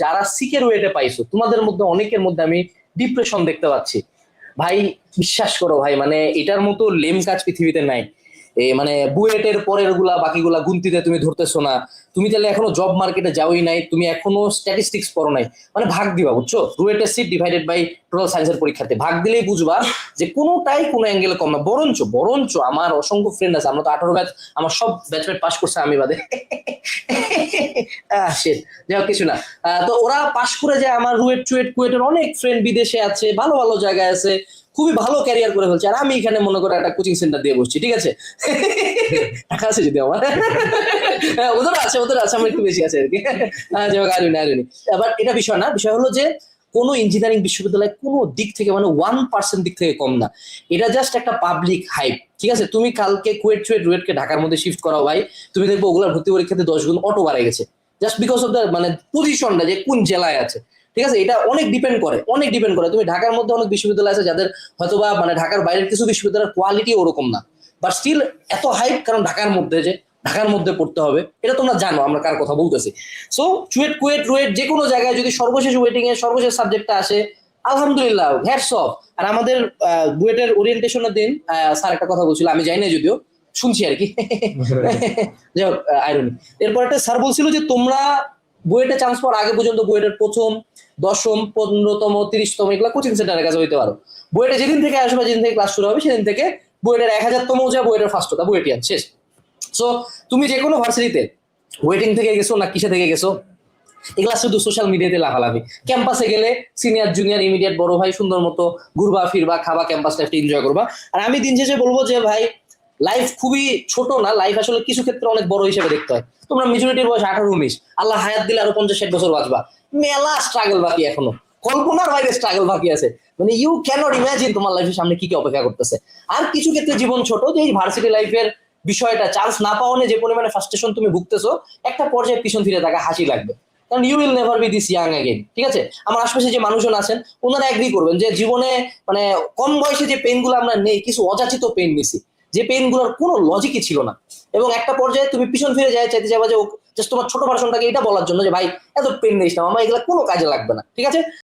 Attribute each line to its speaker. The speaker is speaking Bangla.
Speaker 1: যারা সিকের ওয়েটে পাইছো তোমাদের মধ্যে অনেকের মধ্যে আমি ডিপ্রেশন দেখতে পাচ্ছি ভাই। বিশ্বাস করো ভাই, মানে এটার মতো লেম কাজ পৃথিবীতে নাই। মানে বুয়েটের পরের গুলা বাকিগুলা গুনতিতে তুমি ধরতেছো না। তুমি তাহলে এখনো জব মার্কেটে যাওই নাই, তুমি এখনো স্ট্যাটিস্টিক্স পড়ো নাই। মানে ভাগ দিবা, বুঝছো? রুয়েটের সিট ডিভাইডেড বাই টোটাল সায়েন্সের পরীক্ষার্থী, ভাগ দিলেই বুঝবা যে কোনোটাই কোনো অ্যাঙ্গেলে কম না। বরঞ্চ বরঞ্চ আমার অসংখ্য ফ্রেন্ড আছে, আমরা তো 18 ব্যাচ, আমার সব ব্যাচমেট পাস করছে আমি বাদে। shit, যাই হোক কিছু না। তো ওরা পাশ করে যায়, আমার রুয়েট চুয়েট কুয়েটের অনেক ফ্রেন্ড বিদেশে আছে, ভালো ভালো জায়গায় আছে, খুবই ভালো ক্যারিয়ার করে ফেলছে। আর আমি এখানে মনে করে একটা কোচিং সেন্টার দিয়ে বসছি, ঠিক আছে? টাকা আছে যদি আমার, হ্যাঁ, ওদের আছে আমার একটু বেশি আছে আর কি। যাই হোক, আইরনি। বাট এটা বিষয় না, বিষয় হলো যে কোনো ইঞ্জিনিয়ারিং বিশ্ববিদ্যালয় কোনো দিক থেকে মানে 1% দিক থেকে কম না। এটা জাস্ট একটা পাবলিক হাইপ, ঠিক আছে? তুমি কালকে কুয়েট চুয়েট রুয়েটকে ঢাকার মধ্যে শিফট করাও ভাই, তুমি দেখবো ওগুলোর ভর্তি পরীক্ষাতে 10 গুণ অটো বাড়ে গেছে, জাস্ট বিকজ অফ দ্য মানে পজিশনটা যে কোন জেলায় আছে। ঠিক আছে, এটা অনেক ডিপেন্ড করে, অনেক ডিপেন্ড করে। তুমি ঢাকার মধ্যে অনেক বিশ্ববিদ্যালয় আছে যাদের হয়তোবা মানে ঢাকার বাইরের কিছু বিশ্ববিদ্যালয়ের কোয়ালিটি ওরকম না, বাট স্টিল এত হাইপ কারণ ঢাকার মধ্যে, যে ঢাকার মধ্যে পড়তে হবে, এটা তোমরা জানো আমরা কার কথা বলতেছি। সো চুয়েট কুয়েট রুয়েট যে কোনো জায়গায় যদি সর্বশেষ ওয়েটিং এর সর্বশেষ সাবজেক্টটা আসে, আলহামদুলিল্লাহ, হ্যাটস অফ। আর আমাদের বুয়েটের ওরিয়েন্টেশনের দিন স্যার একটা কথা বলছিল, আমি জানি না যদিও, শুনছি আর কি। যাই হোক, আইরনি। এরপর একটা স্যার বলছিল যে তোমরা বুয়েটে চান্স পাওয়ার আগে পর্যন্ত বুয়েটের প্রথম, দশম, 15তম, 30তম এগুলো কোচিং সেন্টারের কাছে হইতে পারো। বুয়েটে যেদিন থেকে আসবে, যেদিন থেকে ক্লাস শুরু হবে, সেদিন থেকে বুয়েটের 1000তম যা বুয়েটের ফার্স্ট হতা বুয়েটিয়ান শেষ। সো তুমি যে কোনো ভার্সিটিতে ওয়েটিং থেকে গেছো না কিসে থেকে গেছো, এগুলা শুধু সোশ্যাল মিডিয়াতে লাফালাফি। ক্যাম্পাসে গেলে সিনিয়র জুনিয়র ইমিডিয়েট বড় ভাই সুন্দর মতো ঘুরবা ফিরবা, খাবা, ক্যাম্পাস লাইফটা এনজয় করবা। আর আমি দিন শেষে বলবো যে ভাই, লাইফ খুবই ছোট না, লাইফ আসলে কিছু ক্ষেত্রে অনেক বড় হিসেবে দেখতে হয়। তোমরা মেজরিটির বয়স 18-19, আল্লাহ হায়াত দিলে আরো 50-60 বছর বাঁচবা, মেলা স্ট্রাগল বাকি এখনো, কল্পনার বাইরে স্ট্রাগল বাকি আছে। মানে ইউ ক্যানট ইমাজিন তোমার লাইফের সামনে কি কি অপেক্ষা করতেছে। আর কিছু ক্ষেত্রে জীবন ছোট, যে এই ভার্সিটি লাইফের বিষয়টা, চান্স না পাওয়ানে যে পরিমাণে ফ্রাস্ট্রেশন তুমি ভুগতেছো, একটা পর্যায়ে পিছন ফিরে তাকে হাসি লাগবে, কারণ you will never be this young again. ঠিক আছে, আমার আশপাশে যে মানুষজন আছেন ওনারা এগ্রি করবেন যে জীবনে মানে কম বয়সে যে পেন গুলো আমরা নেই, কিছু অযাচিত পেন নিছি, যে পেন গুলোর কোনো লজিকই ছিল না। এবং একটা পর্যায়ে তুমি পিছন ফিরে যায় চাইতে যাবা যে জাস্ট তোমার ছোট ভার্সনটাকে এটা বলার জন্য যে ভাই এত পেন নিস না, আমার এগুলো কোনো কাজে লাগবে না। ঠিক আছে,